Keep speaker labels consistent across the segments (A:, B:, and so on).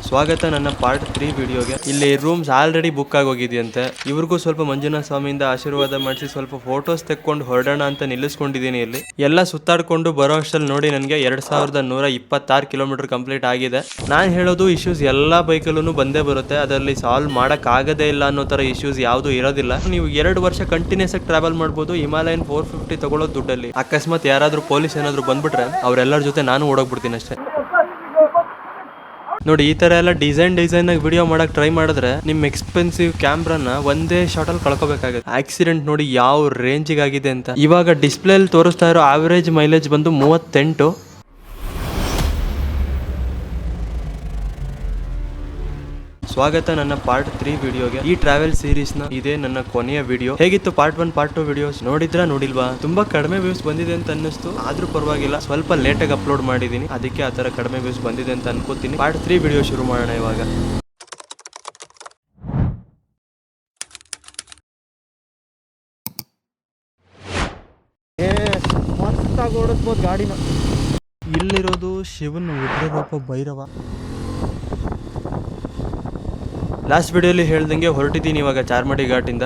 A: ಸ್ವಾಗತ ನನ್ನ ಪಾರ್ಟ್ 3 ವಿಡಿಯೋಗೆ. ಇಲ್ಲಿ ರೂಮ್ಸ್ ಆಲ್ರೆಡಿ ಬುಕ್ ಆಗೋಗಿದೆಯಂತೆ. ಇವ್ರಿಗೂ ಸ್ವಲ್ಪ ಮಂಜುನಾಥ ಸ್ವಾಮಿಯಿಂದ ಆಶೀರ್ವಾದ ಮಾಡಿಸಿ ಸ್ವಲ್ಪ ಫೋಟೋಸ್ ತೆಕ್ಕೊಂಡು ಹೊರಡೋಣ ಅಂತ ನಿಲ್ಲಿಸ್ಕೊಂಡಿದ್ದೀನಿ. ಇಲ್ಲಿ ಎಲ್ಲ ಸುತ್ತಾಡ್ಕೊಂಡು ಬರೋ ಅಷ್ಟಲ್ಲಿ ನೋಡಿ ನನಗೆ 2126 ಕಿಲೋಮೀಟರ್ ಕಂಪ್ಲೀಟ್ ಆಗಿದೆ. ನಾನು ಹೇಳೋದು ಇಶ್ಯೂಸ್ ಎಲ್ಲ ಬೈಕಲ್ಲೂ ಬಂದೇ ಬರುತ್ತೆ, ಅದರಲ್ಲಿ ಸಾಲ್ವ್ ಮಾಡಕ್ ಆಗದೇ ಇಲ್ಲ ಅನ್ನೋ ತರ ಇಶ್ಯೂಸ್ ಯಾವುದು ಇರೋದಿಲ್ಲ. ನೀವು 2 ವರ್ಷ ಕಂಟಿನ್ಯೂಸ್ ಆಗಿ ಟ್ರಾವೆಲ್ ಮಾಡ್ಬೋದು ಹಿಮಾಲಯನ್ 450 ತಗೊಳ್ಳೋ ದುಡ್ಡಲ್ಲಿ. ಅಕಸ್ಮಾತ್ ಯಾರಾದ್ರೂ ಪೊಲೀಸ್ ಏನಾದ್ರು ಬಂದ್ಬಿಟ್ರೆ ಅವ್ರೆಲ್ಲರ ಜೊತೆ ನಾನು ಓಡೋಗ್ಬಿಡ್ತೀನಿ ಅಷ್ಟೇ. ನೋಡಿ, ಈ ತರ ಎಲ್ಲ ಡಿಸೈನ್ ಆಗಿ ವಿಡಿಯೋ ಮಾಡಕ್ ಟ್ರೈ ಮಾಡಿದ್ರೆ ನಿಮ್ ಎಕ್ಸ್ಪೆನ್ಸಿವ್ ಕ್ಯಾಮ್ರಾನ ಒಂದೇ ಶಾರ್ಟ್ ಅಲ್ಲಿ ಕಳ್ಕೋಬೇಕಾಗುತ್ತೆ. ಆಕ್ಸಿಡೆಂಟ್ ನೋಡಿ ಯಾವ ರೇಂಜಿಗೆ ಆಗಿದೆ ಅಂತ. ಇವಾಗ ಡಿಸ್ಪ್ಲೇ ಅಲ್ಲಿ ತೋರಿಸ್ತಾ ಇರೋ ಆವರೇಜ್ ಮೈಲೇಜ್ ಬಂದು 38. ಸ್ವಾಗತ ನನ್ನ ಪಾರ್ಟ್ 3 ವಿಡಿಯೋಗೆ. ಈ ಟ್ರಾವೆಲ್ ಸೀರೀಸ್ ನ ಇದೇ ನನ್ನ ಕೊನೆಯ ವಿಡಿಯೋ. ಹೇಗಿತ್ತು ಪಾರ್ಟ್ 1 ಪಾರ್ಟ್ 2 ವಿಡಿಯೋಸ್? ನೋಡಿಲ್ವಾ? ತುಂಬಾ ಕಡಿಮೆ ವ್ಯೂಸ್ ಬಂದಿದೆ ಅಂತ ಅನ್ನಿಸ್ತು, ಆದ್ರೂ ಪರವಾಗಿಲ್ಲ, ಸ್ವಲ್ಪ ಲೇಟ್ ಆಗಿ ಅಪ್ಲೋಡ್ ಮಾಡಿದೀನಿ, ಅದಕ್ಕೆ ಆ ತರ ಕಡಿಮೆ ವ್ಯೂಸ್ ಬಂದಿದೆ ಅಂತ ಅನ್ಕೋತೀನಿ. ಪಾರ್ಟ್ 3 ವಿಡಿಯೋ ಶುರು ಮಾಡೋಣ ಇವಾಗ. ಮಸ್ತಾಗಿ ಓಡಿಸ್ಬೋದು ಗಾಡಿನ. ಇಲ್ಲಿರೋದು ಶಿವನ ಉಗ್ರರೂಪ ಭೈರವ. ಲಾಸ್ಟ್ ವಿಡಿಯೋಲಿ ಹೇಳ್ದಂಗೆ ಹೊರಟಿದ್ದೀನಿ ಇವಾಗ ಚಾರ್ಮಾಡಿ ಘಾಟಿಂದ.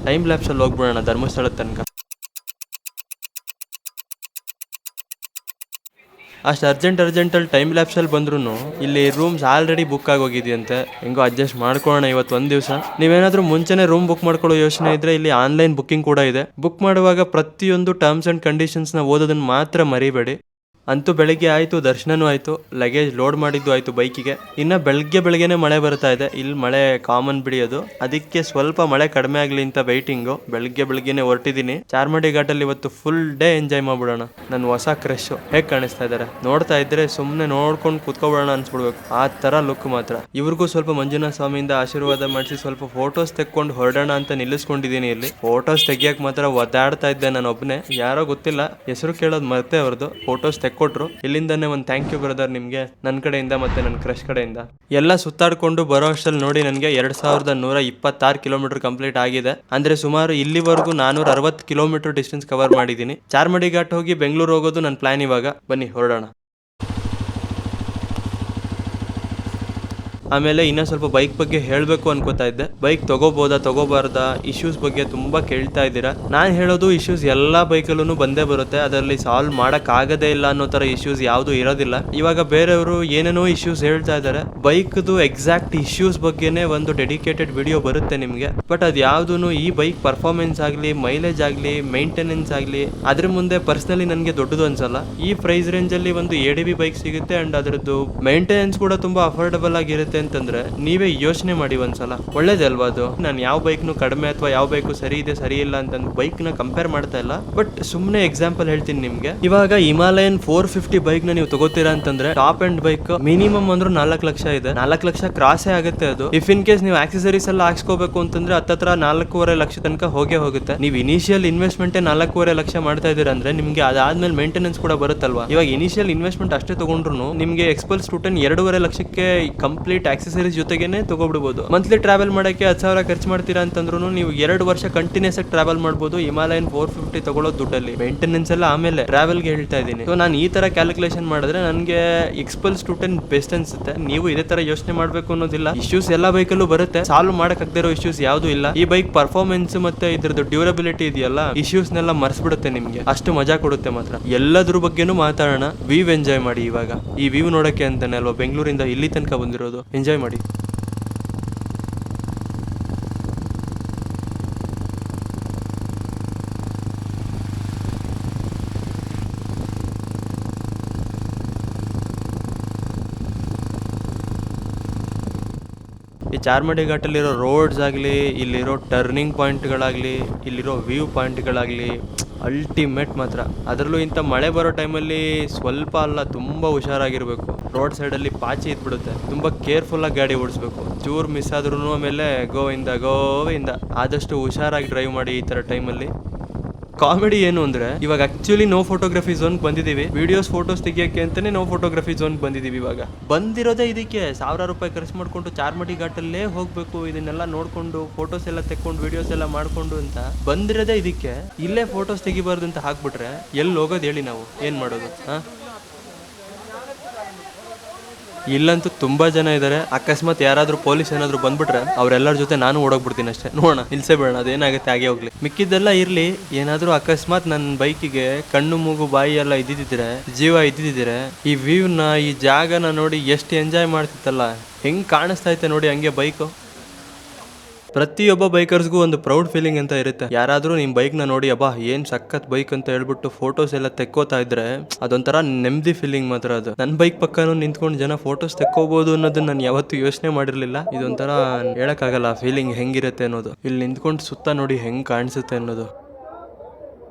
A: ಟೈಮ್ ಲ್ಯಾಪ್ಸಲ್ಲಿ ಹೋಗ್ಬಿಡೋಣ ಧರ್ಮಸ್ಥಳದ ತನಕ. ಅಷ್ಟು ಅರ್ಜೆಂಟಲ್ಲಿ ಟೈಮ್ ಲ್ಯಾಪ್ಸಲ್ಲಿ ಬಂದ್ರೂ ಇಲ್ಲಿ ರೂಮ್ಸ್ ಆಲ್ರೆಡಿ ಬುಕ್ ಆಗೋಗಿದೆಯಂತೆ. ಹೆಂಗೋ ಅಡ್ಜಸ್ಟ್ ಮಾಡ್ಕೊಳ್ಳೋಣ ಇವತ್ತು ಒಂದು ದಿವಸ. ನೀವೇನಾದರೂ ಮುಂಚೆನೇ ರೂಮ್ ಬುಕ್ ಮಾಡ್ಕೊಳ್ಳೋ ಯೋಚನೆ ಇದ್ರೆ ಇಲ್ಲಿ ಆನ್ಲೈನ್ ಬುಕ್ಕಿಂಗ್ ಕೂಡ ಇದೆ. ಬುಕ್ ಮಾಡುವಾಗ ಪ್ರತಿಯೊಂದು ಟರ್ಮ್ಸ್ ಆ್ಯಂಡ್ ಕಂಡೀಷನ್ಸ್ನ ಓದೋದನ್ನು ಮಾತ್ರ ಮರಿಬೇಡಿ. ಅಂತೂ ಬೆಳಿಗ್ಗೆ ಆಯಿತು, ದರ್ಶನನೂ ಆಯಿತು, ಲಗೇಜ್ ಲೋಡ್ ಮಾಡಿದ್ದು ಆಯಿತು ಬೈಕಿಗೆ. ಇನ್ನು ಬೆಳಗ್ಗೆನೇ ಮಳೆ ಬರ್ತಾ ಇದೆ. ಇಲ್ಲಿ ಮಳೆ ಕಾಮನ್ ಬಿಡಿ ಅದು, ಅದಕ್ಕೆ ಸ್ವಲ್ಪ ಮಳೆ ಕಡಿಮೆ ಆಗಲಿ ಅಂತ ವೆಯ್ಟಿಂಗು. ಬೆಳಗ್ಗೆನೇ ಹೊರಟಿದ್ದೀನಿ ಚಾರ್ಮಾಡಿ ಘಾಟಲ್ಲಿ. ಇವತ್ತು ಫುಲ್ ಡೇ ಎಂಜಾಯ್ ಮಾಡ್ಬಿಡೋಣ. ನನ್ನ ಹೊಸ ಕ್ರಶ್ ಹೇಗೆ ಕಾಣಿಸ್ತಾ ಇದ್ದಾರೆ ನೋಡ್ತಾ ಇದ್ರೆ ಸುಮ್ಮನೆ ನೋಡ್ಕೊಂಡು ಕುತ್ಕೊಬಿಡೋಣ ಅನ್ಸ್ಬಿಡ್ಬೇಕು, ಆ ಥರ ಲುಕ್ ಮಾತ್ರ. ಇವ್ರಿಗೂ ಸ್ವಲ್ಪ ಮಂಜುನಾಥ ಸ್ವಾಮಿಯಿಂದ ಆಶೀರ್ವಾದ ಮಾಡಿಸಿ ಸ್ವಲ್ಪ ಫೋಟೋಸ್ ತೆಕ್ಕೊಂಡು ಹೊರಡೋಣ ಅಂತ ನಿಲ್ಲಿಸ್ಕೊಂಡಿದ್ದೀನಿ. ಇಲ್ಲಿ ಫೋಟೋಸ್ ತೆಗಿಯಕ್ಕೆ ಮಾತ್ರ ಒದ್ದಾಡ್ತಾ ಇದ್ದೆ ನಾನು ಒಬ್ಬನೇ. ಯಾರೋ ಗೊತ್ತಿಲ್ಲ, ಹೆಸರು ಕೇಳೋದು ಮರ್ತೆ ಅವ್ರದ್ದು. ಫೋಟೋಸ್ ಕೊಟ್ರು. ಇಲ್ಲಿಂದಾನೆ ಒಂದು ಥ್ಯಾಂಕ್ ಯು ಬ್ರದರ್ ನಿಮ್ಗೆ ನನ್ನ ಕಡೆಯಿಂದ ಮತ್ತೆ ನನ್ನ ಕ್ರಶ್ ಕಡೆಯಿಂದ. ಎಲ್ಲ ಸುತ್ತಾಡ್ಕೊಂಡು ಬರೋ ಅಷ್ಟಲ್ಲಿ ನೋಡಿ ನನಗೆ 2126 ಕಿಲೋಮೀಟರ್ ಕಂಪ್ಲೀಟ್ ಆಗಿದೆ. ಅಂದ್ರೆ ಸುಮಾರು ಇಲ್ಲಿವರೆಗೂ 460 ಕಿಲೋಮೀಟರ್ ಡಿಸ್ಟೆನ್ಸ್ ಕವರ್ ಮಾಡಿದ್ದೀನಿ. ಚಾರ್ಮಾಡಿ ಘಾಟ್ ಹೋಗಿ ಬೆಂಗಳೂರು ಹೋಗೋದು ನನ್ನ ಪ್ಲಾನ್ ಇವಾಗ. ಬನ್ನಿ ಹೊರಡೋಣ. ಆಮೇಲೆ ಇನ್ನೂ ಸ್ವಲ್ಪ ಬೈಕ್ ಬಗ್ಗೆ ಹೇಳಬೇಕು ಅನ್ಕೋತಾ ಇದ್ದೆ. ಬೈಕ್ ತಗೋಬಾರ್ದಾ ಇಶ್ಯೂಸ್ ಬಗ್ಗೆ ತುಂಬಾ ಕೇಳ್ತಾ ಇದ್ದೀರಾ. ನಾನು ಹೇಳೋದು ಇಶ್ಯೂಸ್ ಎಲ್ಲ ಬೈಕಲ್ಲೂ ಬಂದೇ ಬರುತ್ತೆ, ಅದರಲ್ಲಿ ಸಾಲ್ವ್ ಮಾಡಕ್ ಆಗದೇ ಇಲ್ಲ ಅನ್ನೋ ತರ ಇಶ್ಯೂಸ್ ಯಾವುದು ಇರೋದಿಲ್ಲ. ಇವಾಗ ಬೇರೆಯವರು ಏನೇನೋ ಇಶ್ಯೂಸ್ ಹೇಳ್ತಾ ಇದ್ದಾರೆ. ಬೈಕ್ದು ಎಕ್ಸಾಕ್ಟ್ ಇಶ್ಯೂಸ್ ಬಗ್ಗೆನೇ ಒಂದು ಡೆಡಿಕೇಟೆಡ್ ವಿಡಿಯೋ ಬರುತ್ತೆ ನಿಮಗೆ. ಬಟ್ ಅದು ಯಾವ್ದು ಈ ಬೈಕ್ ಪರ್ಫಾರ್ಮೆನ್ಸ್ ಆಗಲಿ, ಮೈಲೇಜ್ ಆಗಲಿ, ಮೇಂಟೆನೆನ್ಸ್ ಆಗಲಿ ಅದ್ರ ಮುಂದೆ ಪರ್ಸನಲಿ ನನಗೆ ದೊಡ್ಡದು ಅನ್ಸಲ್ಲ. ಈ ಪ್ರೈಸ್ ರೇಂಜ್ ಅಲ್ಲಿ ಒಂದು ADV ಬೈಕ್ ಸಿಗುತ್ತೆ ಅಂಡ್ ಅದರದ್ದು ಮೇಂಟೆನೆನ್ಸ್ ಕೂಡ ತುಂಬಾ ಅಫೋರ್ಡಬಲ್ ಆಗಿರುತ್ತೆ ಅಂತಂದ್ರೆ ನೀವೇ ಯೋಚನೆ ಮಾಡಿ ಒಂದ್ಸಲ. ಒಳ್ಳೇದೇ ಅಲ್ವಾ ಅದು? ನಾನು ಯಾವ ಬೈಕ್ನು ಕಡಿಮೆ ಅಥವಾ ಯಾವ ಬೈಕು ಸರಿ ಇದೆ ಸರಿ ಇಲ್ಲ ಅಂತಂದು ಬೈಕ್ ನ ಕಂಪೇರ್ ಮಾಡ್ತಾ ಇಲ್ಲ, ಬಟ್ ಸುಮ್ನೆ ಎಕ್ಸಾಂಪಲ್ ಹೇಳ್ತೀನಿ ನಿಮ್ಗೆ. ಇವಾಗ ಹಿಮಾಲಯನ್ 450 ಬೈಕ್ ನ ನೀವು ತಗೋತೀರಾ ಅಂತಂದ್ರೆ ಟಾಪ್ ಅಂಡ್ ಬೈಕ್ ಮಿನಿಮಮ್ ಅಂದ್ರೂ 4 ಲಕ್ಷ ಇದೆ. 4 ಲಕ್ಷ ಕ್ರಾಸೇ ಆಗುತ್ತೆ ಅದು. ಇಫ್ ಇನ್ ಕೇಸ್ ನೀವು ಆಕ್ಸೆಸರೀಸ್ ಎಲ್ಲ ಹಾಕ್ಸ್ಕೋಬೇಕು ಅಂತಂದ್ರೆ ಹತ್ತತ್ರ 4.5 ಲಕ್ಷ ತನಕ ಹೋಗುತ್ತೆ. ನೀವು ಇನಿಷಿಯಲ್ ಇನ್ವೆಸ್ಟ್ಮೆಂಟ್ 4.5 ಲಕ್ಷ ಮಾಡ್ತಾ ಇದೀರಾ ಅಂದ್ರೆ ನಿಮ್ಗೆ ಅದಾದ್ಮೇಲೆ ಮೇಂಟೆನೆನ್ಸ್ ಕೂಡ ಬರುತ್ತಲ್ವಾ. ಇವಾಗ ಇನಿಷಿಯಲ್ ಇನ್ವೆಸ್ಟ್ಮೆಂಟ್ ಅಷ್ಟೇ ತಗೊಂಡ್ರು ನಿಮ್ಗೆ ಎಕ್ಸ್ಪಲ್ಸ್ 2.5 ಲಕ್ಷಕ್ಕೆ ಕಂಪ್ಲೀಟ್ ಆಕ್ಸೆಸರೀಸ್ ಜೊತೆಗೇನೆ ತಗೋಬಿಡಬಹುದು. ಮಂತ್ಲಿ ಟ್ರಾವೆಲ್ ಮಾಡಕ್ಕೆ 10,000 ಖರ್ಚು ಮಾಡ್ತೀರಾ ಅಂತಂದ್ರೂ ನೀವು 2 ವರ್ಷ ಕಂಟಿನ್ಯೂಸ್ ಆಗಿ ಟ್ರಾವೆಲ್ ಮಾಡಬಹುದು ಹಿಮಾಲಯನ್ 450 ತಗೊಳ್ಳೋ ದುಡ್ಡಲ್ಲಿ. ಮೇಂಟೆನೆನ್ಸ್ ಎಲ್ಲ ಆಮೇಲೆ ಟ್ರಾವೆಲ್ಗೆ ಹೇಳ್ತಾ ಇದ್ದೀನಿ. ಸೊ ನಾನು ಈ ತರ ಕ್ಯಾಲ್ಕುಲೇಷನ್ ಮಾಡಿದ್ರೆ ನನಗೆ ಎಕ್ಸ್ಪಲ್ಸ್ 210 ಬೆಸ್ಟ್ ಅನ್ಸುತ್ತೆ. ನೀವು ಇದೇ ತರ ಯೋಚನೆ ಮಾಡಬೇಕು ಅನ್ನೋದಿಲ್ಲ. ಇಶ್ಯೂಸ್ ಎಲ್ಲ ಬೈಕಲ್ಲೂ ಬರುತ್ತೆ, ಸಾಲ್ವ್ ಮಾಡಕ್ ಆಗದೇ ಇರೋ ಇಶ್ಯೂಸ್ ಯಾವ್ದು ಇಲ್ಲ. ಈ ಬೈಕ್ ಪರ್ಫಾರ್ಮೆನ್ಸ್ ಮತ್ತೆ ಇದ್ರದ್ದು ಡ್ಯೂರಬಿಲಿಟಿ ಇದೆಯಲ್ಲ, ಇಶ್ಯೂಸ್ನೆಲ್ಲ ಮರ್ಸ್ಬಿಡುತ್ತೆ ನಿಮ್ಗೆ. ಅಷ್ಟು ಮಜಾ ಕೊಡುತ್ತೆ ಮಾತ್ರ. ಎಲ್ಲದ್ರ ಬಗ್ಗೆನೂ ಮಾತಾಡೋಣ. ವ್ಯೂ ಎಂಜಾಯ್ ಮಾಡಿ. ಇವಾಗ ಈ ವ್ಯೂ ನೋಡಕ್ಕೆ ಅಂತಾನೆ ಅಲ್ವಾ ಬೆಂಗಳೂರಿಂದ ಇಲ್ಲಿ ತನಕ ಬಂದಿರೋದು. ಎಂಜಾಯ್ ಮಾಡಿ. ಈ ಚಾರ್ಮಾಡಿ ಘಾಟಲ್ಲಿರೋ ರೋಡ್ಸ್ ಆಗಲಿ, ಇಲ್ಲಿರೋ ಟರ್ನಿಂಗ್ ಪಾಯಿಂಟ್ಗಳಾಗಲಿ, ಇಲ್ಲಿರೋ ವ್ಯೂ ಪಾಯಿಂಟ್ಗಳಾಗಲಿ ಅಲ್ಟಿಮೇಟ್ ಮಾತ್ರ. ಅದರಲ್ಲೂ ಇಂಥ ಮಳೆ ಬರೋ ಟೈಮಲ್ಲಿ ಸ್ವಲ್ಪ ಅಲ್ಲ ತುಂಬ ಹುಷಾರಾಗಿರಬೇಕು. ರೋಡ್ ಸೈಡಲ್ಲಿ ಪಾಚಿ ಇದ್ಬಿಡುತ್ತೆ, ತುಂಬ ಕೇರ್ಫುಲ್ಲಾಗಿ ಗಾಡಿ ಓಡಿಸ್ಬೇಕು. ಚೂರು ಮಿಸ್ ಆದ್ರೂ ಆಮೇಲೆ ಗೋವಿಂದ. ಆದಷ್ಟು ಹುಷಾರಾಗಿ ಡ್ರೈವ್ ಮಾಡಿ ಈ ಥರ ಟೈಮಲ್ಲಿ. ಕಾಮಿಡಿ ಏನು ಅಂದ್ರೆ ಇವಾಗ ಆಕ್ಚುಲಿ ನೋ ಫೋಟೋಗ್ರಫಿ ಝೋನ್ ಬಂದಿದ್ದೀವಿ. ವಿಡಿಯೋಸ್ ಫೋಟೋಸ್ ತೆಗಿಯಕ್ಕೆ ಅಂತಾನೆ ನೋ ಫೋಟೋಗ್ರಫಿ ಝೋನ್ ಬಂದಿದ್ದೀವಿ. ಇವಾಗ ಬಂದಿರೋದೇ ಇದಕ್ಕೆ 1000 ರೂಪಾಯಿ ಖರ್ಚು ಮಾಡ್ಕೊಂಡು ಚಾರ್ಮಾಡಿ ಘಾಟಲ್ಲೇ ಹೋಗ್ಬೇಕು, ಇದನ್ನೆಲ್ಲ ನೋಡ್ಕೊಂಡು ಫೋಟೋಸ್ ಎಲ್ಲ ತೆಕ್ಕೊಂಡು ವಿಡಿಯೋಸ್ ಎಲ್ಲ ಮಾಡ್ಕೊಂಡು ಅಂತ ಬಂದಿರೋದೇ ಇದಕ್ಕೆ. ಇಲ್ಲೇ ಫೋಟೋಸ್ ತೆಗಿಬಾರ್ದು ಅಂತ ಹಾಕ್ಬಿಟ್ರೆ ಎಲ್ಲಿ ಹೋಗೋದು ಹೇಳಿ, ನಾವು ಏನ್ ಮಾಡೋದು? ಇಲ್ಲಂತೂ ತುಂಬಾ ಜನ ಇದ್ದಾರೆ. ಅಕಸ್ಮಾತ್ ಯಾರಾದ್ರೂ ಪೊಲೀಸ್ ಏನಾದ್ರು ಬಂದ್ಬಿಟ್ರೆ ಅವ್ರೆಲ್ಲರ ಜೊತೆ ನಾನು ಓಡೋಗ್ಬಿಡ್ತೀನಿ ಅಷ್ಟೇ. ನೋಡೋಣ, ನಿಲ್ಸೇ ಬೇಡ, ಅದೇನಾಗುತ್ತೆ ಹಾಗೆ ಹೋಗ್ಲಿ. ಮಿಕ್ಕಿದ್ದೆಲ್ಲ ಇರ್ಲಿ. ಏನಾದ್ರೂ ಅಕಸ್ಮಾತ್ ನನ್ನ ಬೈಕಿಗೆ ಕಣ್ಣು ಮೂಗು ಬಾಯಿ ಎಲ್ಲ ಇದ್ದಿದ್ರೆ, ಜೀವ ಇದ್ದಿದ್ರೆ, ಈ ವ್ಯೂನ ಈ ಜಾಗನ ನೋಡಿ ಎಷ್ಟು ಎಂಜಾಯ್ ಮಾಡ್ತಿತ್ತಲ್ಲ. ಹೆಂಗ್ ಕಾಣಿಸ್ತಾ ಐತೆ ನೋಡಿ ಹಂಗೆ ಬೈಕು. ಪ್ರತಿಯೊಬ್ಬ ಬೈಕರ್ಸ್ಗೂ ಒಂದು ಪ್ರೌಡ್ ಫೀಲಿಂಗ್ ಅಂತ ಇರುತ್ತೆ. ಯಾರಾದ್ರೂ ನಿಮ್ ಬೈಕ್ ನ ನೋಡಿ ಅಬ್ಬಾ ಏನ್ ಸಖತ್ ಬೈಕ್ ಅಂತ ಹೇಳ್ಬಿಟ್ಟು ಫೋಟೋಸ್ ಎಲ್ಲ ತೆಕ್ಕೋತಾ ಇದ್ರೆ ಅದೊಂಥರ ನೆಮ್ಮದಿ ಫೀಲಿಂಗ್ ಮಾತ್ರ ಅದು. ನನ್ ಬೈಕ್ ಪಕ್ಕನೂ ನಿಂತ್ಕೊಂಡು ಜನ ಫೋಟೋಸ್ ತೆಕ್ಕೋಬಹುದು ಅನ್ನೋದನ್ನ ನಾನು ಯಾವತ್ತೂ ಯೋಚನೆ ಮಾಡಿರ್ಲಿಲ್ಲ. ಇದೊಂಥರ ಹೇಳಕ್ಕಾಗಲ್ಲ ಫೀಲಿಂಗ್ ಹೆಂಗಿರುತ್ತೆ ಅನ್ನೋದು. ಇಲ್ಲಿ ನಿಂತ್ಕೊಂಡು ಸುತ್ತ ನೋಡಿ ಹೆಂಗ್ ಕಾಣಿಸುತ್ತೆ ಅನ್ನೋದು.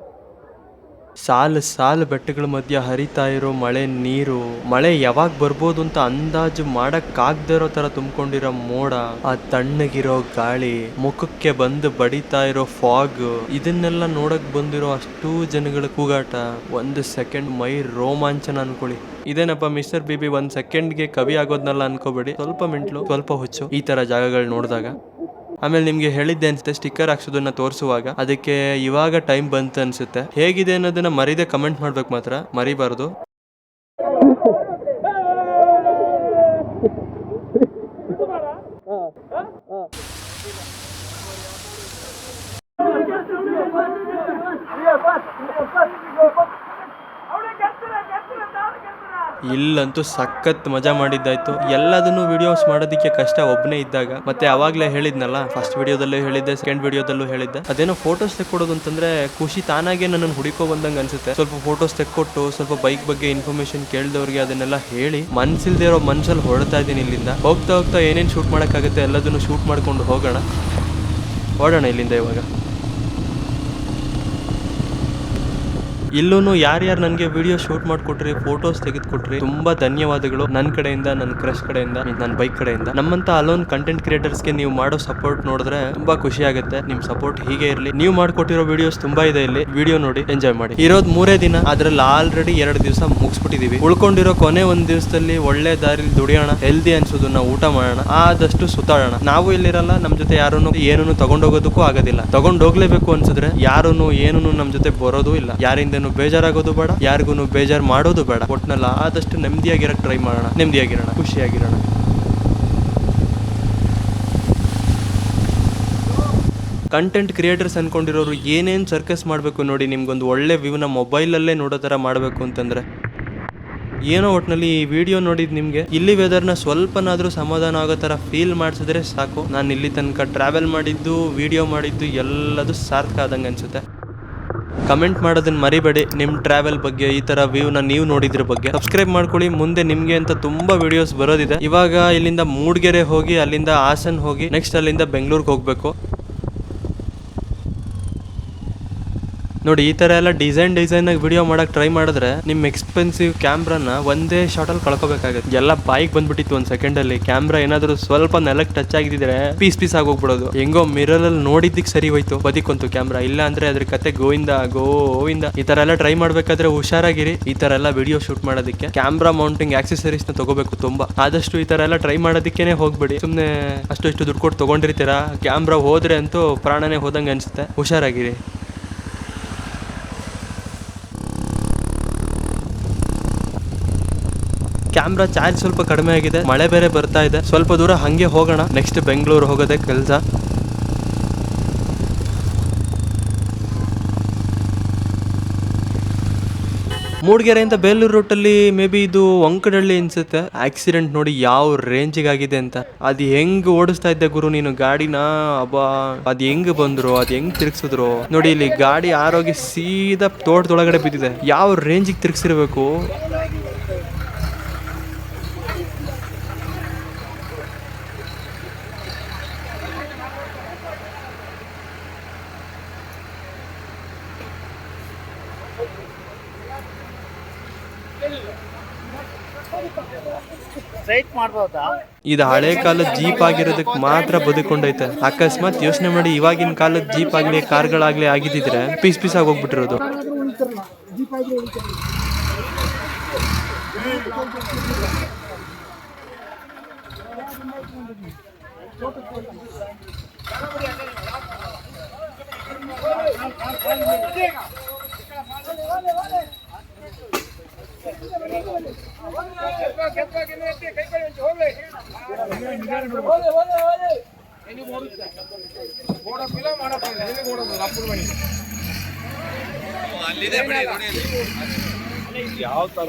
A: ಸಾಲು ಬೆಟ್ಟಗಳ ಮಧ್ಯ ಹರಿತಾ ಇರೋ ಮಳೆ ನೀರು, ಮಳೆ ಯಾವಾಗ ಬರ್ಬೋದು ಅಂತ ಅಂದಾಜು ಮಾಡಕ್ಕಾಗದೇ ಇರೋ ತರ ತುಂಬಿಕೊಂಡಿರೋ ಮೋಡ, ಆ ತಣ್ಣಗಿರೋ ಗಾಳಿ, ಮುಖಕ್ಕೆ ಬಂದು ಬಡಿತಾ ಇರೋ ಫಾಗ್, ಇದನ್ನೆಲ್ಲ ನೋಡಕ್ ಬಂದಿರೋ ಅಷ್ಟೂ ಜನಗಳ ಕೂಗಾಟ, ಒಂದು ಸೆಕೆಂಡ್ ಮೈ ರೋಮಾಂಚನ ಅನ್ಕೊಳ್ಳಿ. ಇದೇನಪ್ಪ ಮಿಸ್ಟರ್ ಬಿಬಿ ಒಂದ್ ಸೆಕೆಂಡ್ಗೆ ಕವಿ ಆಗೋದ್ನಲ್ಲ ಅನ್ಕೋಬೇಡಿ. ಸ್ವಲ್ಪ ಮೆಂಟ್ಲು, ಸ್ವಲ್ಪ ಹುಚ್ಚು ಈ ತರ ಜಾಗಗಳು ನೋಡಿದಾಗ. ಆಮೇಲೆ ನಿಮ್ಗೆ ಹೇಳಿದ್ದೆ ಅನ್ಸುತ್ತೆ ಸ್ಟಿಕ್ಕರ್ ಹಾಕ್ಸೋದನ್ನ ತೋರಿಸುವಾಗ, ಅದಕ್ಕೆ ಇವಾಗ ಟೈಮ್ ಬಂತು ಅನ್ಸುತ್ತೆ. ಹೇಗಿದೆ ಅನ್ನೋದನ್ನ ಮರೀದೆ ಕಮೆಂಟ್ ಮಾಡ್ಬೇಕು ಮಾತ್ರ, ಮರಿಬಾರ್ದು. ಇಲ್ಲಂತೂ ಸಖತ್ ಮಜಾ ಮಾಡಿದ್ದಾಯ್ತು. ಎಲ್ಲದನ್ನು ವಿಡಿಯೋಸ್ ಮಾಡೋದಕ್ಕೆ ಕಷ್ಟ ಒಬ್ಬನೇ ಇದ್ದಾಗ. ಮತ್ತೆ ಅವಾಗ್ಲೇ ಹೇಳಿದ್ನಲ್ಲ, ಫಸ್ಟ್ ವಿಡಿಯೋದಲ್ಲೂ ಹೇಳಿದ್ದೆ, ಸೆಕೆಂಡ್ ವಿಡಿಯೋದಲ್ಲೂ ಹೇಳಿದ್ದೆ, ಅದೇನೋ ಫೋಟೋಸ್ ತೆಕ್ಕೊಡೋದು ಅಂತಂದ್ರೆ ಖುಷಿ ತಾನಾಗೆ ನನ್ನನ್ನು ಹುಡುಕೋ ಬಂದಂಗೆ ಅನ್ಸುತ್ತೆ. ಸ್ವಲ್ಪ ಫೋಟೋಸ್ ತೆಕ್ಕೊಟ್ಟು ಸ್ವಲ್ಪ ಬೈಕ್ ಬಗ್ಗೆ ಇನ್ಫಾರ್ಮೇಶನ್ ಕೇಳಿದವ್ರಿಗೆ ಅದನ್ನೆಲ್ಲ ಹೇಳಿ ಮನ್ಸಿಲ್ದೇ ಇರೋ ಮನ್ಸಲ್ಲಿ ಹೊರಡ್ತಾ ಇದ್ದೀನಿ. ಇಲ್ಲಿಂದ ಹೋಗ್ತಾ ಏನೇನು ಶೂಟ್ ಮಾಡೋಕ್ಕಾಗುತ್ತೆ ಎಲ್ಲದನ್ನು ಶೂಟ್ ಮಾಡ್ಕೊಂಡು ಓಡೋಣ ಇಲ್ಲಿಂದ ಇವಾಗ. ಇಲ್ಲೂ ಯಾರ್ಯಾರು ನನಗೆ ವಿಡಿಯೋ ಶೂಟ್ ಮಾಡಿಕೊಟ್ರಿ, ಫೋಟೋಸ್ ತೆಗೆದುಕೊಟ್ರಿ, ತುಂಬಾ ಧನ್ಯವಾದಗಳು. ನನ್ನ ಕಡೆಯಿಂದ, ನನ್ನ ಕ್ರಶ್ ಕಡೆಯಿಂದ, ನನ್ನ ಬೈಕ್ ಕಡೆಯಿಂದ. ನಮ್ಮಂತ ಅಲೋನ್ ಕಂಟೆಂಟ್ ಕ್ರಿಯೇಟರ್ಸ್ಗೆ ನೀವು ಮಾಡೋ ಸಪೋರ್ಟ್ ನೋಡಿದ್ರೆ ತುಂಬಾ ಖುಷಿ ಆಗುತ್ತೆ. ನಿಮ್ ಸಪೋರ್ಟ್ ಹೀಗೆ ಇರಲಿ. ನೀವು ಮಾಡ್ಕೊಟ್ಟಿರೋ ವಿಡಿಯೋಸ್ ತುಂಬಾ ಇದೆ ಇಲ್ಲಿ. ವಿಡಿಯೋ ನೋಡಿ ಎಂಜಾಯ್ ಮಾಡಿ. ಇರೋದ್ 3 ದಿನ, ಅದ್ರಲ್ಲಿ ಆಲ್ರೆಡಿ 2 ದಿವಸ ಮುಗಿಸ್ಬಿಟ್ಟಿದೀವಿ. ಉಳ್ಕೊಂಡಿರೋ ಕೊನೆ 1 ದಿವಸದಲ್ಲಿ ಒಳ್ಳೆ ದಾರಿಲಿ ದುಡಿಯೋಣ, ಹೆಲ್ದಿ ಅನ್ಸೋದನ್ನ ಊಟ ಮಾಡೋಣ, ಆದಷ್ಟು ಸುತ್ತಾಡೋಣ. ನಾವು ಇಲ್ಲಿರಲ್ಲ, ನಮ್ ಜೊತೆ ಯಾರನ್ನು ಏನನ್ನು ತಗೊಂಡೋಗೋದಕ್ಕೂ ಆಗೋದಿಲ್ಲ. ತಗೊಂಡೋಗ್ಲೇಬೇಕು ಅನ್ಸಿದ್ರೆ ಯಾರನ್ನು ಏನನ್ನು ನಮ್ ಜೊತೆ ಬರೋದು ಇಲ್ಲ. ಯಾರಿಂದ ಬೇಜಾರಾಗೋದು ಬೇಡ, ಯಾರಿಗೂ ಬೇಜಾರು ಮಾಡೋದು ಬೇಡ. ಒಟ್ನಲ್ಲ ಆದಷ್ಟು ನೆಮ್ಮದಿಯಾಗಿರಕ್ ಟ್ರೈ ಮಾಡೋಣ, ನೆಮ್ಮದಿಯಾಗಿರೋಣ, ಖುಷಿಯಾಗಿರೋಣ. ಕಂಟೆಂಟ್ ಕ್ರಿಯೇಟರ್ಸ್ ಅನ್ಕೊಂಡಿರೋರು ಏನೇನು ಸರ್ಕಸ್ ಮಾಡಬೇಕು ನೋಡಿ. ನಿಮ್ಗೊಂದು ಒಳ್ಳೆ ವ್ಯೂನ ಮೊಬೈಲಲ್ಲೇ ನೋಡೋ ಥರ ಮಾಡಬೇಕು ಅಂತಂದ್ರೆ ಏನೋ ಒಟ್ಟಿನಲ್ಲಿ ಈ ವಿಡಿಯೋ ನೋಡಿದ್ ನಿಮಗೆ ಇಲ್ಲಿ ವೆದರ್ನ ಸ್ವಲ್ಪನಾದ್ರೂ ಸಮಾಧಾನ ಆಗೋ ಥರ ಫೀಲ್ ಮಾಡಿಸಿದ್ರೆ ಸಾಕು. ನಾನು ಇಲ್ಲಿ ತನಕ ಟ್ರಾವೆಲ್ ಮಾಡಿದ್ದು, ವಿಡಿಯೋ ಮಾಡಿದ್ದು ಎಲ್ಲದೂ ಸಾರ್ಥಕ ಆದಂಗೆ ಅನ್ಸುತ್ತೆ. ಕಮೆಂಟ್ ಮಾಡೋದನ್ನ ಮರಿಬೇಡಿ. ನಿಮ್ಮ ಟ್ರಾವೆಲ್ ಬಗ್ಗೆ, ಈ ತರ ವ್ಯೂನ ನೀವು ನೋಡಿದ್ರ ಬಗ್ಗೆ. ಸಬ್ಸ್ಕ್ರೈಬ್ ಮಾಡ್ಕೊಳ್ಳಿ. ಮುಂದೆ ನಿಮ್ಗೆ ಅಂತ ತುಂಬಾ ವಿಡಿಯೋಸ್ ಬರೋದಿದೆ. ಇವಾಗ ಇಲ್ಲಿಂದ ಮೂಡ್ಗೆರೆ ಹೋಗಿ, ಅಲ್ಲಿಂದ ಹಾಸನ್ ಹೋಗಿ, ನೆಕ್ಸ್ಟ್ ಅಲ್ಲಿಂದ ಬೆಂಗಳೂರಿಗೆ ಹೋಗ್ಬೇಕು. ನೋಡಿ, ಈ ತರ ಎಲ್ಲ ಡಿಸೈನ್ ಆಗಿ ವಿಡಿಯೋ ಮಾಡಕ್ ಟ್ರೈ ಮಾಡಿದ್ರೆ ನಿಮ್ ಎಕ್ಸ್ಪೆನ್ಸಿವ್ ಕ್ಯಾಮ್ರಾನ ಒಂದೇ ಶಾರ್ಟ್ ಅಲ್ಲಿ ಕಳ್ಕೋಬೇಕಾಗುತ್ತೆ. ಎಲ್ಲ ಬಾಯಿಗೆ ಬಂದ್ಬಿಟ್ಟಿತ್ತು 1 ಸೆಕೆಂಡ್ ಅಲ್ಲಿ. ಕ್ಯಾಮ್ರಾ ಏನಾದ್ರು ಸ್ವಲ್ಪ ನೆಲಕ್ಕೆ ಟಚ್ ಆಗಿದ್ರೆ ಪೀಸ್ ಆಗೋಗ್ಬಿಡೋದು. ಹೆಂಗೋ ಮಿರರ್ ಅಲ್ಲಿ ನೋಡಿದ್ದಕ್ಕೆ ಸರಿ ಹೋಯ್ತು, ಬದಿಕೊಂತು ಕ್ಯಾಮ್ರಾ. ಇಲ್ಲ ಅಂದ್ರೆ ಅದ್ರ ಕತೆ ಗೋವಿಂದ. ಈ ತರ ಎಲ್ಲ ಟ್ರೈ ಮಾಡ್ಬೇಕಾದ್ರೆ ಹುಷಾರಾಗಿರಿ. ಈ ತರ ಎಲ್ಲ ವಿಡಿಯೋ ಶೂಟ್ ಮಾಡೋದಕ್ಕೆ ಕ್ಯಾಮ್ರಾ ಮೌಂಟಿಂಗ್ ಆಕ್ಸೆಸರೀಸ್ ನ ತಗೋಬೇಕು ತುಂಬಾ. ಆದಷ್ಟು ಈ ತರ ಎಲ್ಲ ಟ್ರೈ ಮಾಡೋದಕ್ಕೇನೆ ಹೋಗ್ಬೇಡಿ. ಸುಮ್ನೆ ಅಷ್ಟು ದುಡ್ಡು ಕೊಟ್ಟು ತಗೊಂಡಿರ್ತೀರಾ, ಕ್ಯಾಮ್ರಾ ಹೋದ್ರೆ ಅಂತೂ ಪ್ರಾಣನೇ ಹೋದಂಗೆ ಅನ್ಸುತ್ತೆ. ಹುಷಾರಾಗಿರಿ. ಕ್ಯಾಮ್ರಾ ಚಾರ್ಜ್ ಸ್ವಲ್ಪ ಕಡಿಮೆ ಆಗಿದೆ, ಮಳೆ ಬೇರೆ ಬರ್ತಾ ಇದೆ. ಸ್ವಲ್ಪ ದೂರ ಹಂಗೆ ಹೋಗೋಣ. ನೆಕ್ಸ್ಟ್ ಬೆಂಗಳೂರು ಹೋಗೋದೇ ಕೆಲಸ. ಮೂಡ್ಗೆರೆಯಿಂದ ಬೇಲೂರು ರೂಟಲ್ಲಿ ಮೇ ಬಿ ಇದು ಒಂಕಡಳ್ಳಿ ಅನ್ಸುತ್ತೆ. ಆಕ್ಸಿಡೆಂಟ್ ನೋಡಿ ಯಾವ ರೇಂಜಿಗೆ ಆಗಿದೆ ಅಂತ. ಅದು ಹೆಂಗ್ ಓಡಿಸ್ತಾ ಇದ್ದೆ ಗುರು ನೀನು ಗಾಡಿನ, ಅಬ್ಬಾ ಅದ್ ಹೆಂಗ್ ಬಂದ್ರು, ಅದ್ ಹೆಂಗ್ ತಿರ್ಗ್ಸಿದ್ರು ನೋಡಿ. ಇಲ್ಲಿ ಗಾಡಿ ಆರೋಗಿ ಸೀದಾ ತೋಟದೊಳಗಡೆ ಬಿದ್ದಿದೆ. ಯಾವ ರೇಂಜಿಗೆ ತಿರ್ಗ್ಸಿರ್ಬೇಕು. ಇದು ಹಳೆ ಕಾಲದ ಜೀಪ್ ಆಗಿರೋದಕ್ಕೆ ಮಾತ್ರ ಬದುಕೊಂಡೈತೆ. ಅಕಸ್ಮಾತ್ ಯೋಚನೆ ಮಾಡಿ ಇವಾಗಿನ ಕಾಲದ ಜೀಪ್ ಆಗ್ಲಿ ಕಾರ್ಗಳಾಗ್ಲಿ ಆಗಿದ್ದಿದ್ರೆ ಪೀಸ್ ಆಗಿ ಹೋಗ್ಬಿಟ್ಟಿರೋದು.
B: ಯಾವ ತರ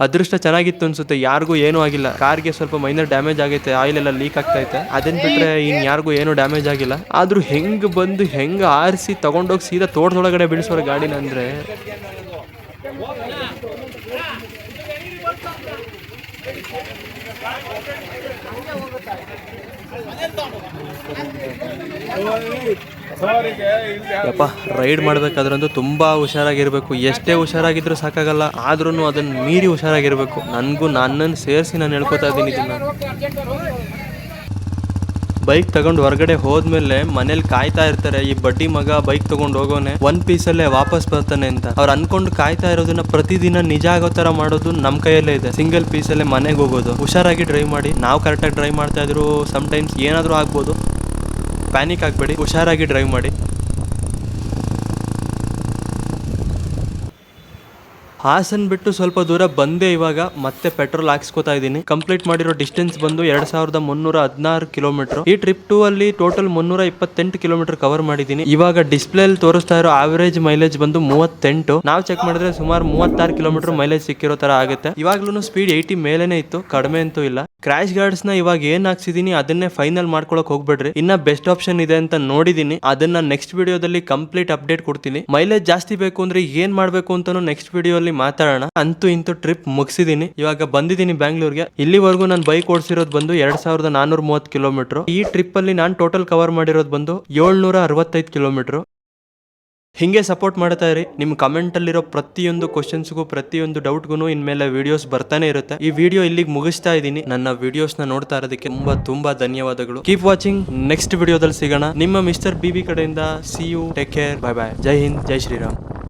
A: ಅದೃಷ್ಟ ಚೆನ್ನಾಗಿತ್ತು ಅನ್ಸುತ್ತೆ, ಯಾರಿಗೂ ಏನೂ ಆಗಿಲ್ಲ. ಕಾರ್ಗೆ ಸ್ವಲ್ಪ ಮೈನರ್ ಡ್ಯಾಮೇಜ್ ಆಗೈತೆ, ಆಯಿಲ್ ಎಲ್ಲ ಲೀಕ್ ಆಗ್ತೈತೆ, ಅದನ್ನ ಬಿಟ್ರೆ ಇನ್ ಯಾರಿಗೂ ಏನೂ ಡ್ಯಾಮೇಜ್ ಆಗಿಲ್ಲ. ಆದ್ರೂ ಹೆಂಗ್ ಆರಿಸಿ ತಗೊಂಡೋಗಿ ಸೀದಾ ತೋಟದೊಳಗಡೆ ಬೀಳಿಸೋರ ಗಾಡಿನ ಅಂದ್ರೆ ಯಪ್ಪ, ರೈಡ್ ಮಾಡ್ಬೇಕಾದ್ರಂತೂ ತುಂಬಾ ಹುಷಾರಾಗಿರ್ಬೇಕು. ಎಷ್ಟೇ ಹುಷಾರಾಗಿದ್ರು ಸಾಕಾಗಲ್ಲ, ಆದ್ರೂ ಅದನ್ನ ಮೀರಿ ಹುಷಾರಾಗಿರ್ಬೇಕು. ನನ್ನನ್ನು ಸೇರಿಸಿ ನಾನು ಹೇಳ್ಕೊತಾ ಇದ್ದೀನಿ ಇದನ್ನ. ಬೈಕ್ ತಗೊಂಡು ಹೊರಗಡೆ ಹೋದ್ಮೇಲೆ ಮನೇಲಿ ಕಾಯ್ತಾ ಇರ್ತಾರೆ, ಈ ಬಡ್ಡಿ ಮಗ ಬೈಕ್ ತಗೊಂಡು ಹೋಗೋನೆ ಒಂದ್ ಪೀಸಲ್ಲೇ ವಾಪಸ್ ಬರ್ತಾನೆ ಅಂತ. ಅವ್ರು ಅನ್ಕೊಂಡು ಕಾಯ್ತಾ ಇರೋದನ್ನ ಪ್ರತಿದಿನ ನಿಜ ಆಗೋ ತರ ಮಾಡೋದು ನಮ್ ಕೈಯಲ್ಲೇ ಇದೆ. ಸಿಂಗಲ್ ಪೀಸಲ್ಲೇ ಮನೆಗೆ ಹೋಗೋದು. ಹುಷಾರಾಗಿ ಡ್ರೈವ್ ಮಾಡಿ. ನಾವು ಕರೆಕ್ಟಾಗಿ ಡ್ರೈವ್ ಮಾಡ್ತಾ ಇದ್ರು ಸಮ್ಟೈಮ್ಸ್ ಏನಾದರೂ ಆಗ್ಬೋದು. ಪ್ಯಾನಿಕ್ ಆಗಬೇಡಿ, ಹುಷಾರಾಗಿ ಡ್ರೈವ್ ಮಾಡಿ. ಹಾಸನ್ ಬಿಟ್ಟು ಸ್ವಲ್ಪ ದೂರ ಬಂದೆ, ಇವಾಗ ಮತ್ತೆ ಪೆಟ್ರೋಲ್ ಹಾಕ್ಸ್ಕೊತಾ ಇದ್ದೀನಿ. ಕಂಪ್ಲೀಟ್ ಮಾಡಿರೋ ಡಿಸ್ಟೆನ್ಸ್ ಬಂದು 2316 ಕಿಲೋಮೀಟರ್. ಈ ಟ್ರಿಪ್ 2 ಅಲ್ಲಿ ಟೋಟಲ್ 328 ಕಿಲೋಮೀಟರ್ ಕವರ್ ಮಾಡಿದ್ದೀನಿ. ಇವಾಗ ಡಿಸ್ಪ್ಲೇ ಅಲ್ಲಿ ತೋರಿಸ್ತಾ ಇರೋ ಆವರೇಜ್ ಮೈಲೇಜ್ ಬಂದು 38. ನಾವು ಚೆಕ್ ಮಾಡಿದ್ರೆ ಸುಮಾರು 36 ಕಿಲೋಮೀಟರ್ ಮೈಲೇಜ್ ಸಿಕ್ಕಿರೋ ತರ ಆಗುತ್ತೆ. ಇವಾಗ್ಲೂ ಸ್ಪೀಡ್ 80 ಮೇಲೇನೆ ಇತ್ತು, ಕಡಿಮೆ ಅಂತೂ ಇಲ್ಲ. ಕ್ರಾಶ್ ಗಾರ್ಡ್ಸ್ ನ ಇವಾಗ ಏನ್ ಹಾಕ್ಸಿದೀನಿ ಅದನ್ನೇ ಫೈನಲ್ ಮಾಡ್ಕೊಳಕ್ ಹೋಗ್ಬೇಡ್ರಿ. ಇನ್ನ ಬೆಸ್ಟ್ ಆಪ್ಷನ್ ಇದೆ ಅಂತ ನೋಡಿದೀನಿ, ಅದನ್ನ ನೆಕ್ಸ್ಟ್ ವಿಡಿಯೋದಲ್ಲಿ ಕಂಪ್ಲೀಟ್ ಅಪ್ಡೇಟ್ ಕೊಡ್ತೀನಿ. ಮೈಲೇಜ್ ಜಾಸ್ತಿ ಬೇಕು ಅಂದ್ರೆ ಏನ್ ಮಾಡ್ಬೇಕು ಅಂತಾನು ನೆಕ್ಸ್ಟ್ ವಿಡಿಯೋ ಮಾತಾಡೋಣ. ಅಂತೂ ಇಂತೂ ಟ್ರಿಪ್ ಮುಗಿಸಿದೀನಿ. ಇವಾಗ ಬಂದಿದ್ದೀನಿ ಬ್ಯಾಂಗ್ಳೂರ್ಗೆ. ಇಲ್ಲಿವರೆಗೂ ನಾನು ಬೈಕ್ ಓಡಿಸಿರೋದು ಬಂದು 2430 ಕಿಲೋಮೀಟರ್. ಈ ಟ್ರಿಪ್ ಅಲ್ಲಿ ನಾನು ಟೋಟಲ್ ಕವರ್ ಮಾಡಿರೋದು ಬಂದು 765 ಕಿಲೋಮೀಟರ್. ಹಿಂಗೆ ಸಪೋರ್ಟ್ ಮಾಡ್ತಾ ಇರಿ. ನಿಮ್ ಕಮೆಂಟ್ ಅಲ್ಲಿರೋ ಪ್ರತಿಯೊಂದು ಕ್ವಶನ್ಸ್ಗೂ ಪ್ರತಿಯೊಂದು ಡೌಟ್ಗೂ ಇನ್ಮೇಲೆ ವಿಡಿಯೋಸ್ ಬರ್ತಾನೆ ಇರುತ್ತೆ. ಈ ವಿಡಿಯೋ ಇಲ್ಲಿಗೆ ಮುಗಿಸ್ತಾ ಇದ್ದೀನಿ. ನನ್ನ ವಿಡಿಯೋಸ್ ನ ನೋಡ್ತಾ ಇರೋದಕ್ಕೆ ತುಂಬಾ ಧನ್ಯವಾದಗಳು. Keep watching. ನೆಕ್ಸ್ಟ್ ವಿಡಿಯೋದಲ್ಲಿ ಸಿಗೋಣ. ನಿಮ್ಮ ಮಿಸ್ಟರ್ BB ಕಡೆಯಿಂದ see you. Take care. Bye bye. ಜೈ ಹಿಂದ್, ಜೈ ಶ್ರೀರಾಮ್.